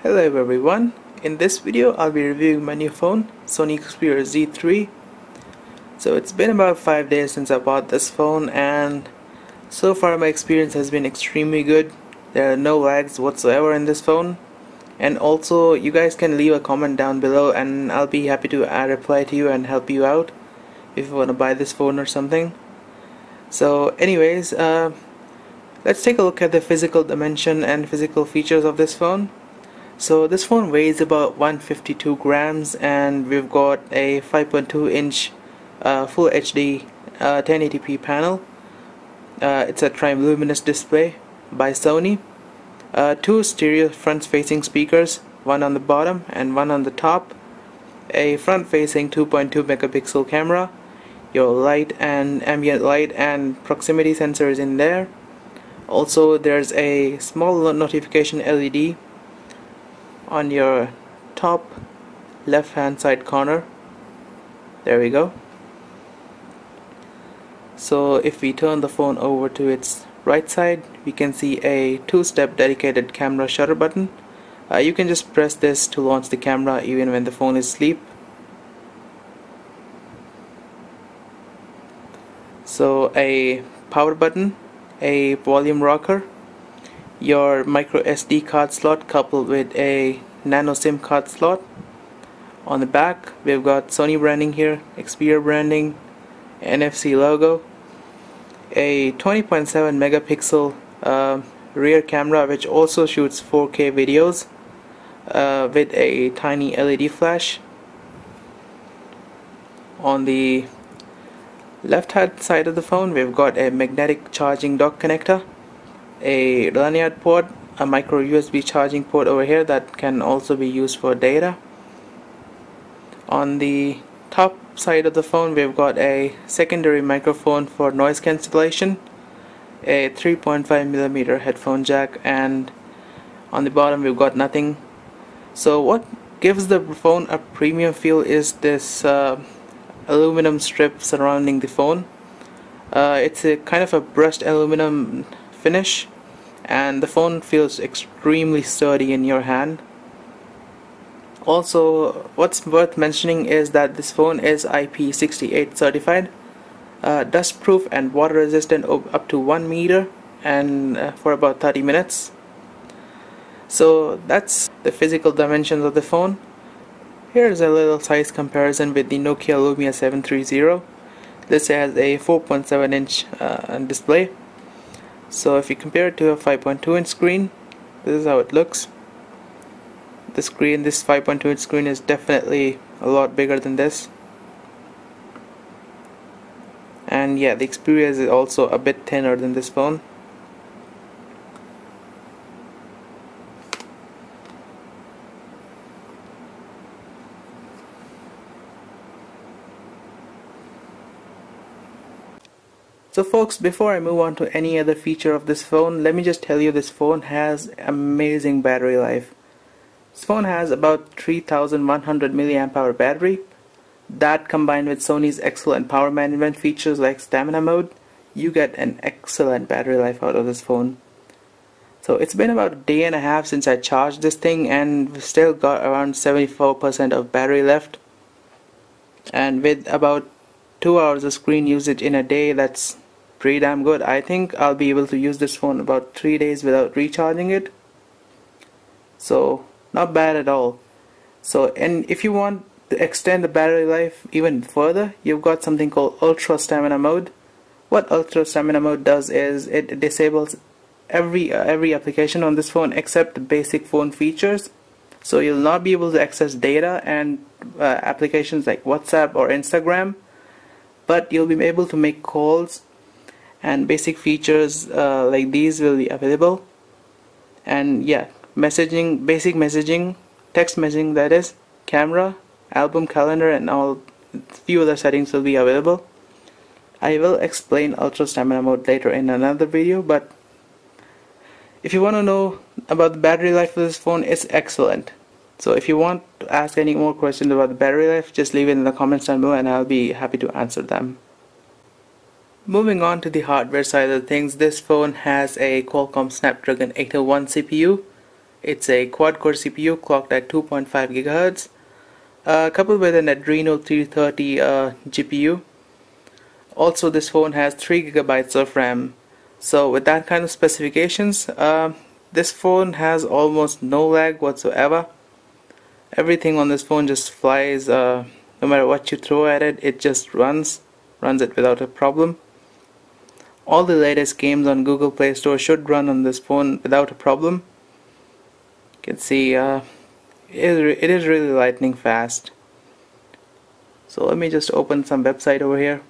Hello everyone, in this video I'll be reviewing my new phone, Sony Xperia Z3. So it's been about 5 days since I bought this phone and so far my experience has been extremely good. There are no lags whatsoever in this phone, and also you guys can leave a comment down below and I'll be happy to reply to you and help you out if you want to buy this phone or something. So anyways, let's take a look at the physical dimension and physical features of this phone. So this phone weighs about 152 grams and we've got a 5.2 inch Full HD 1080p panel. It's a triluminous display by Sony. Two stereo front facing speakers, one on the bottom and one on the top. A front facing 2.2 megapixel camera. Your light and ambient light and proximity sensor is in there. Also there's a small notification LED on your top left hand side corner. There we go. So if we turn the phone over to its right side, we can see a two-step dedicated camera shutter button. You can just press this to launch the camera even when the phone is asleep. So a power button, a volume rocker, your micro SD card slot coupled with a nano SIM card slot. On the back we've got Sony branding here, Xperia branding, NFC logo, a 20.7 megapixel rear camera which also shoots 4K videos with a tiny LED flash. On the left hand side of the phone we've got a magnetic charging dock connector, a lanyard port, a micro USB charging port over here that can also be used for data. On the top side of the phone we've got a secondary microphone for noise cancellation, a 3.5mm headphone jack, and on the bottom we've got nothing. So what gives the phone a premium feel is this aluminum strip surrounding the phone. It's a kind of a brushed aluminum finish and the phone feels extremely sturdy in your hand. Also, what's worth mentioning is that this phone is IP68 certified, dust proof and water resistant up to 1 meter and for about 30 minutes. So that's the physical dimensions of the phone. Here's a little size comparison with the Nokia Lumia 730. This has a 4.7 inch display. So if you compare it to a 5.2 inch screen, this is how it looks. This 5.2 inch screen is definitely a lot bigger than this. And yeah, the Xperia is also a bit thinner than this phone. So folks, before I move on to any other feature of this phone, let me just tell you this phone has amazing battery life. This phone has about 3100 mAh battery. That combined with Sony's excellent power management features like stamina mode, you get an excellent battery life out of this phone. So it's been about a day and a half since I charged this thing and we've still got around 74% of battery left. And with about 2 hours of screen usage in a day, that's pretty damn good. I think I'll be able to use this phone about 3 days without recharging it. So not bad at all. So, and if you want to extend the battery life even further, you've got something called Ultra Stamina mode. What Ultra Stamina mode does is it disables every application on this phone except the basic phone features. So you'll not be able to access data and applications like WhatsApp or Instagram, but you'll be able to make calls and basic features like these will be available. And yeah, messaging, basic messaging, text messaging, that is, camera, album, calendar, and all few other settings will be available. I will explain Ultra Stamina mode later in another video, but if you want to know about the battery life of this phone, it's excellent. So if you want to ask any more questions about the battery life, just leave it in the comments down below and I'll be happy to answer them. Moving on to the hardware side of things, this phone has a Qualcomm Snapdragon 801 CPU. It's a quad-core CPU clocked at 2.5 GHz, coupled with an Adreno 330 GPU. Also, this phone has 3 GB of RAM. So with that kind of specifications, this phone has almost no lag whatsoever. Everything on this phone just flies. No matter what you throw at it, it just runs it without a problem. All the latest games on Google Play Store should run on this phone without a problem. You can see it is really lightning fast. So let me just open some website over here.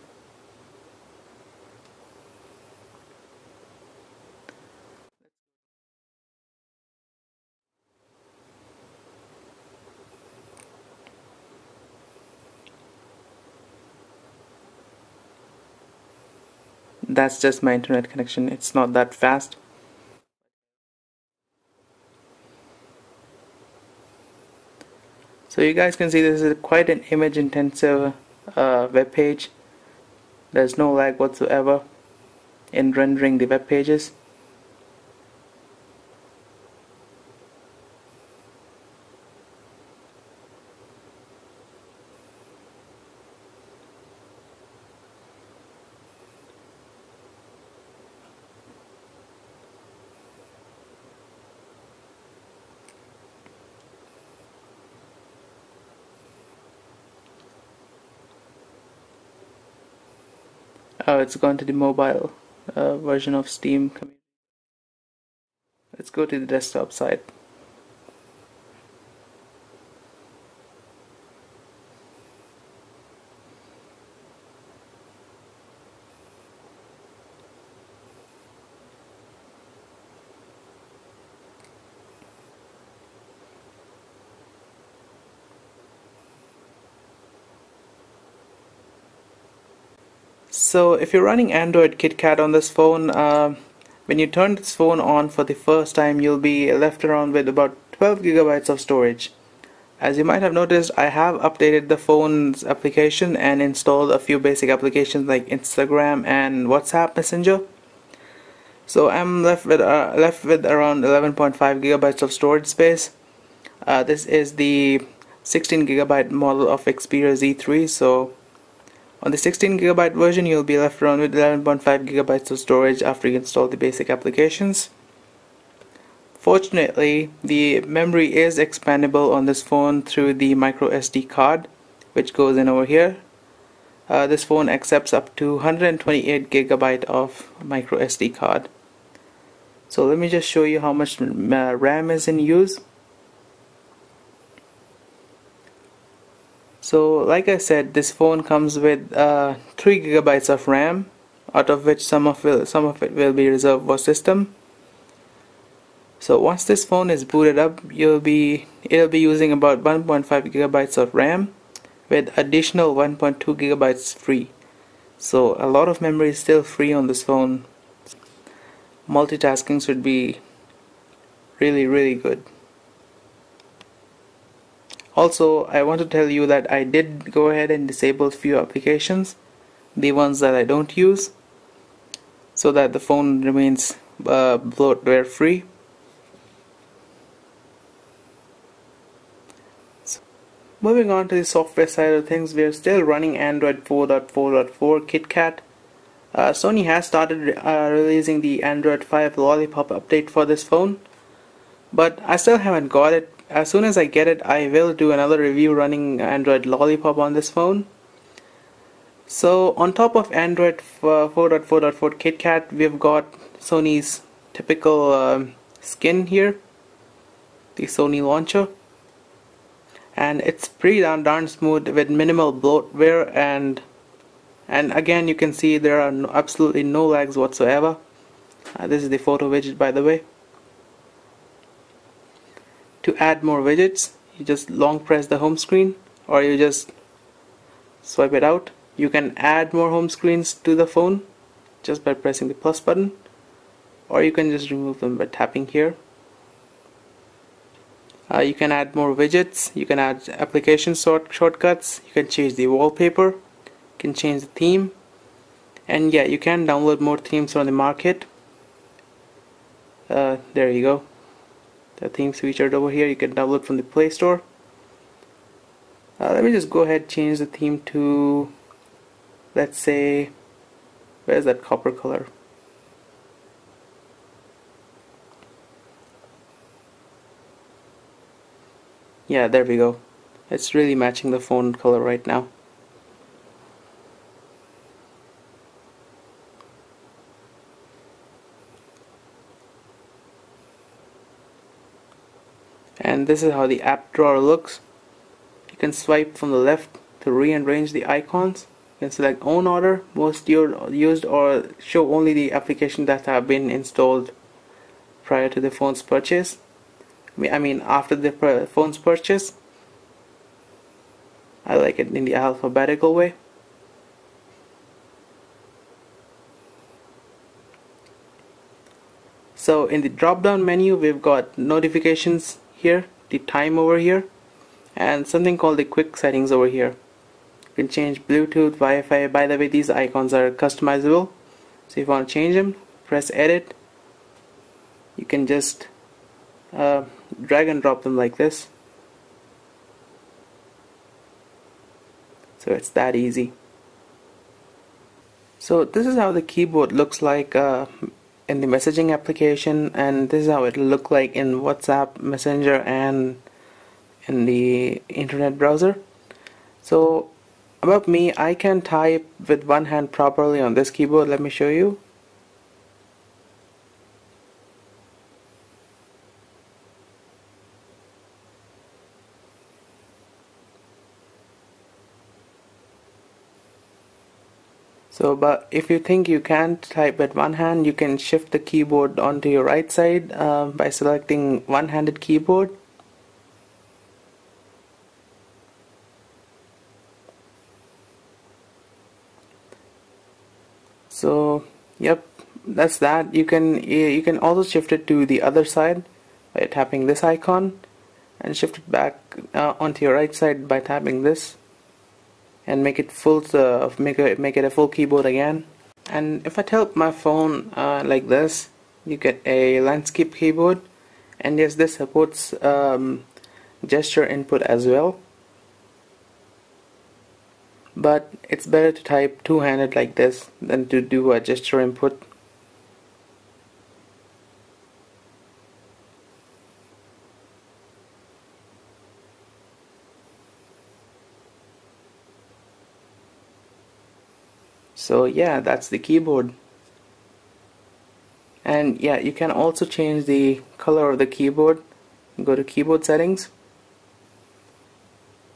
That's just my internet connection, it's not that fast. So you guys can see this is quite an image intensive web page. There's no lag whatsoever in rendering the web pages. Oh, it's gone to the mobile version of Steam. Let's go to the desktop side. So if you're running Android KitKat on this phone, when you turn this phone on for the first time, you'll be left around with about 12 GB of storage. As you might have noticed, I have updated the phone's application and installed a few basic applications like Instagram and WhatsApp Messenger. So I'm left with around 11.5 GB of storage space. This is the 16 GB model of Xperia Z3. So on the 16 GB version, you'll be left around with 11.5 GB of storage after you install the basic applications. Fortunately, the memory is expandable on this phone through the micro SD card, which goes in over here. This phone accepts up to 128 GB of micro SD card. So let me just show you how much RAM is in use. So like I said, this phone comes with 3 GB of RAM, out of which some of it will be reserved for system. So once this phone is booted up, it'll be using about 1.5 GB of RAM with additional 1.2 GB free. So a lot of memory is still free on this phone. Multitasking should be really good. Also, I want to tell you that I did go ahead and disable a few applications, the ones that I don't use, so that the phone remains bloatware free. So, moving on to the software side of things, we are still running Android 4.4.4 KitKat. Sony has started releasing the Android 5 Lollipop update for this phone, but I still haven't got it. As soon as I get it, I will do another review running Android Lollipop on this phone. So on top of Android 4.4.4 KitKat, we've got Sony's typical skin here, the Sony launcher, and it's pretty darn smooth with minimal bloatware, and again you can see there are absolutely no lags whatsoever. This is the photo widget, by the way. To add more widgets, you just long press the home screen, or you just swipe it out. You can add more home screens to the phone just by pressing the plus button, or you can just remove them by tapping here. You can add more widgets, you can add application shortcuts, you can change the wallpaper, you can change the theme, and yeah, you can download more themes from the market. There you go. The themes featured over here, you can download from the Play Store. Let me just go ahead and change the theme to, let's say, where's that copper color? Yeah, there we go. It's really matching the phone color right now. And this is how the app drawer looks. You can swipe from the left to rearrange the icons. You can select own order, most used, or show only the applications that have been installed prior to the phone's purchase. I mean after the phone's purchase. I like it in the alphabetical way. So in the drop down menu we've got notifications here, the time over here, and something called the quick settings over here. You can change Bluetooth, Wi-Fi. By the way, these icons are customizable, so if you want to change them, press edit. You can just drag and drop them like this. So it's that easy. So this is how the keyboard looks like in the messaging application, and this is how it will look like in WhatsApp, Messenger, and in the internet browser. So about me, I can type with one hand properly on this keyboard. Let me show you. So, but if you think you can't type with one hand, you can shift the keyboard onto your right side by selecting one-handed keyboard. So, yep, that's that. You can also shift it to the other side by tapping this icon, and shift it back onto your right side by tapping this, and make it full. Make it a full keyboard again. And if I tilt my phone like this, you get a landscape keyboard. And yes, this supports gesture input as well. But it's better to type two-handed like this than to do a gesture input. So yeah, that's the keyboard. And yeah, you can also change the color of the keyboard. Go to keyboard settings.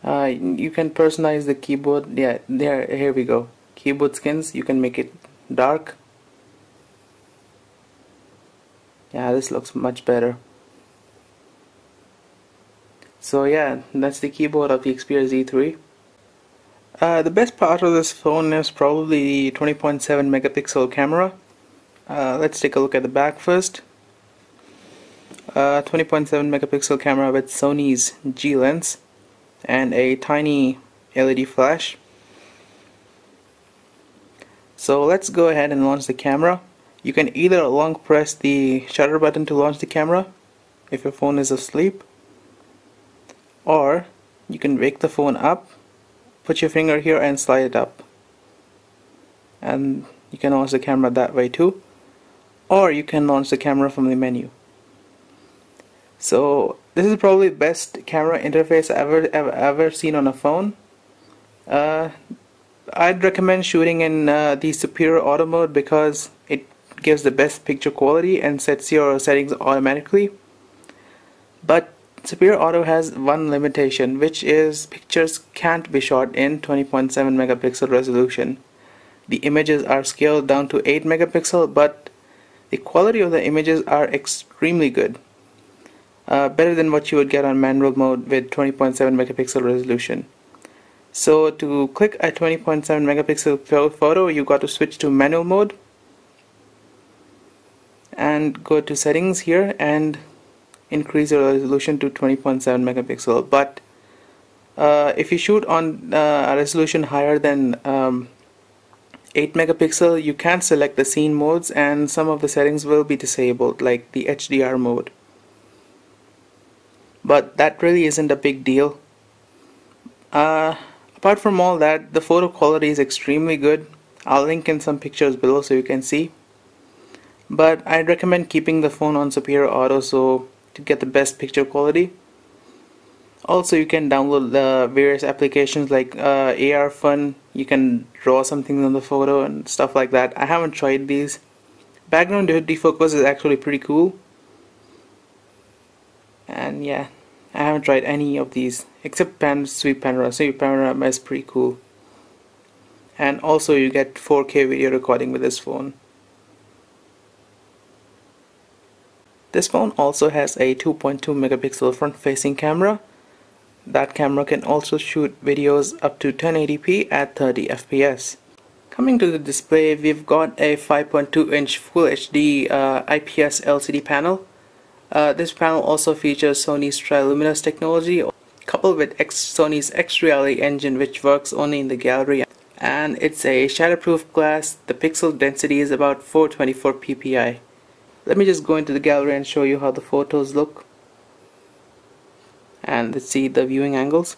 You can personalize the keyboard. Yeah, here we go. Keyboard skins, you can make it dark. Yeah, this looks much better. So yeah, that's the keyboard of the Xperia Z3. The best part of this phone is probably the 20.7 megapixel camera. Let's take a look at the back first. 20.7 megapixel camera with Sony's G lens and a tiny LED flash. So let's go ahead and launch the camera. You can either long press the shutter button to launch the camera if your phone is asleep, or you can wake the phone up, put your finger here and slide it up, and you can launch the camera that way too, or you can launch the camera from the menu. So this is probably the best camera interface I've ever seen on a phone. I'd recommend shooting in the superior auto mode because it gives the best picture quality and sets your settings automatically. But superior auto has one limitation, which is pictures can't be shot in 20.7 megapixel resolution. The images are scaled down to 8 megapixel, but the quality of the images are extremely good. Better than what you would get on manual mode with 20.7 megapixel resolution. So to click a 20.7 megapixel photo, you got to switch to manual mode and go to settings here and increase your resolution to 20.7 megapixel. But if you shoot on a resolution higher than 8 megapixel, you can select the scene modes and some of the settings will be disabled, like the HDR mode. but that really isn't a big deal. Uh, Apart from all that, the photo quality is extremely good. I'll link in some pictures below so you can see. But I'd recommend keeping the phone on Superior Auto so to get the best picture quality. Also, you can download the various applications like AR Fun. You can draw something on the photo and stuff like that. I haven't tried these. Background defocus is actually pretty cool. And yeah, I haven't tried any of these except Sweep Panorama. Sweep Panorama is pretty cool. And also you get 4K video recording with this phone. This phone also has a 2.2 megapixel front-facing camera. That camera can also shoot videos up to 1080p at 30 fps. Coming to the display, we've got a 5.2-inch Full HD IPS LCD panel. This panel also features Sony's Triluminous technology coupled with Sony's X-Reality engine, which works only in the gallery, and it's a shatterproof glass. The pixel density is about 424 ppi. Let me just go into the gallery and show you how the photos look. And let's see the viewing angles.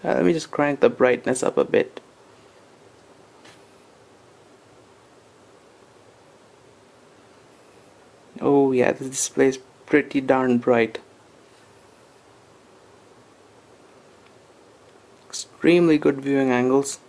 Let me just crank the brightness up a bit. Oh yeah, the display is pretty darn bright. Extremely good viewing angles.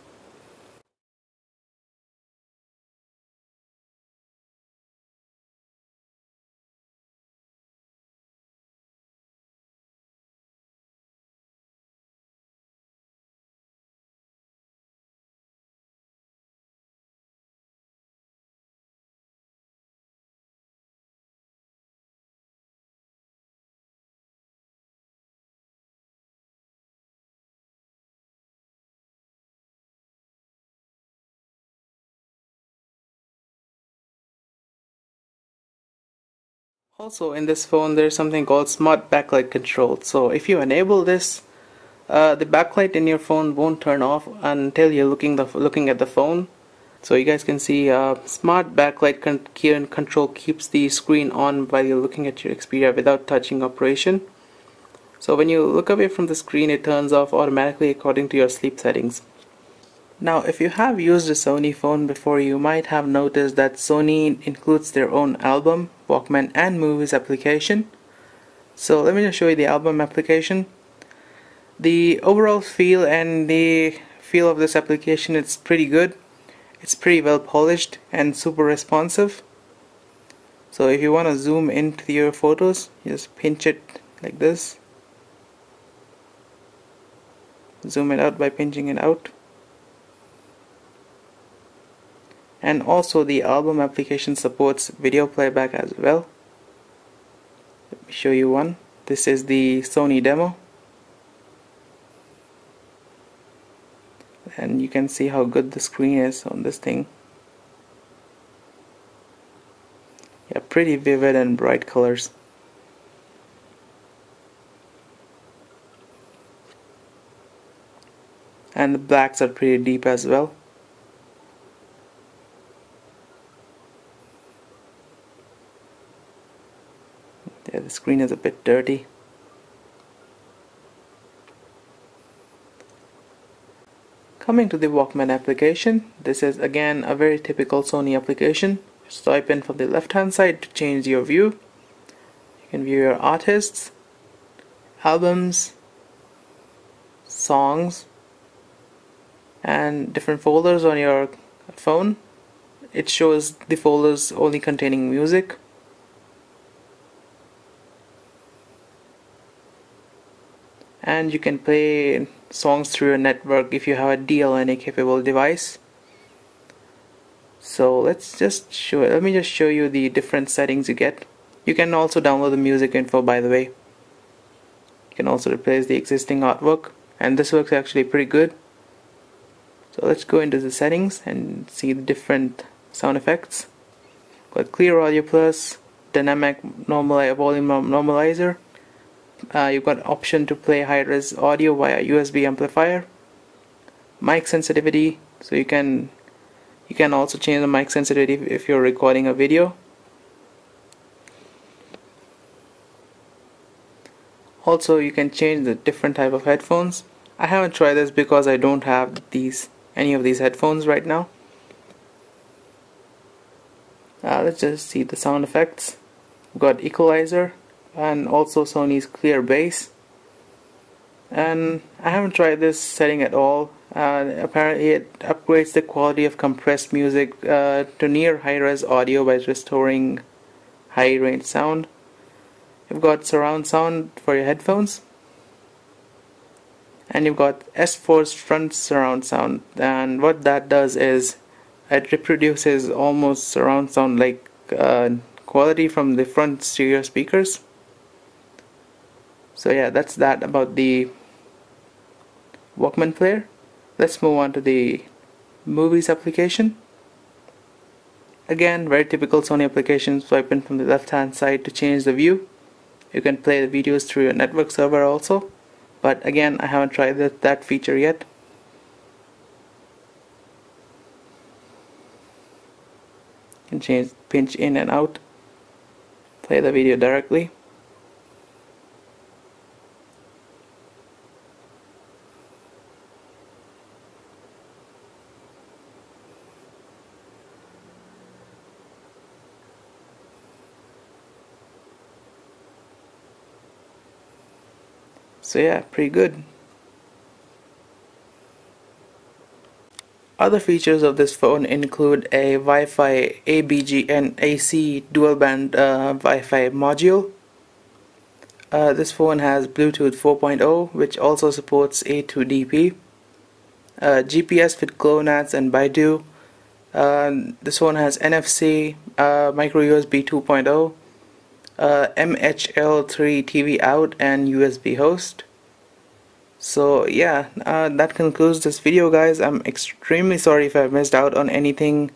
Also in this phone there's something called Smart Backlight Control. So if you enable this, the backlight in your phone won't turn off until you're looking at the phone. So you guys can see Smart Backlight Control keeps the screen on while you're looking at your Xperia without touching operation. So when you look away from the screen, it turns off automatically according to your sleep settings. Now if you have used a Sony phone before, you might have noticed that Sony includes their own album, Walkman and movies application. So let me just show you the album application. The overall feel and the feel of this application, it's pretty good. It's pretty well polished and super responsive. So if you want to zoom into your photos, you just pinch it like this. Zoom it out by pinching it out. And also the album application supports video playback as well. Let me show you one. This is the Sony demo. And you can see how good the screen is on this thing. Yeah, pretty vivid and bright colors. And the blacks are pretty deep as well. Yeah, the screen is a bit dirty. Coming to the Walkman application, this is again a very typical Sony application. Swipe in from the left hand side to change your view. You can view your artists, albums, songs, and different folders on your phone. It shows the folders only containing music. And you can play songs through your network if you have a DLNA capable device. So let me just show you the different settings you get. You can also download the music info, by the way. You can also replace the existing artwork, and this works actually pretty good. So let's go into the settings and see the different sound effects. Got Clear Audio Plus, Dynamic Volume Normalizer. You've got option to play high-res audio via USB amplifier. Mic sensitivity, so you can also change the mic sensitivity if you're recording a video. Also, you can change the different type of headphones. I haven't tried this because I don't have any of these headphones right now. Let's just see the sound effects. We've got equalizer and also Sony's clear bass. And I haven't tried this setting at all. Apparently it upgrades the quality of compressed music to near high-res audio by restoring high-range sound. You've got surround sound for your headphones, and you've got S4's front surround sound, and what that does is it reproduces almost surround sound like quality from the front stereo speakers. So yeah, that's that about the Walkman Player. Let's move on to the Movies application. Again, very typical Sony application. Swipe in from the left hand side to change the view. You can play the videos through your network server also, but again, I haven't tried that feature yet. You can pinch in and out, play the video directly. So yeah, pretty good. Other features of this phone include a Wi-Fi ABG and AC dual band Wi-Fi module. This phone has Bluetooth 4.0, which also supports A2DP, GPS with GLONASS and Baidu. This one has NFC, micro USB 2.0, MHL3 TV out, and USB host. So yeah, that concludes this video, guys. I'm extremely sorry if I missed out on anything.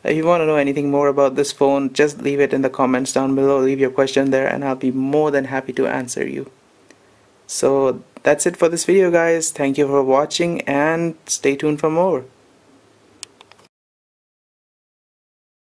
If you want to know anything more about this phone, just leave it in the comments down below. Leave your question there and I'll be more than happy to answer you. So that's it for this video, guys. Thank you for watching and stay tuned for more.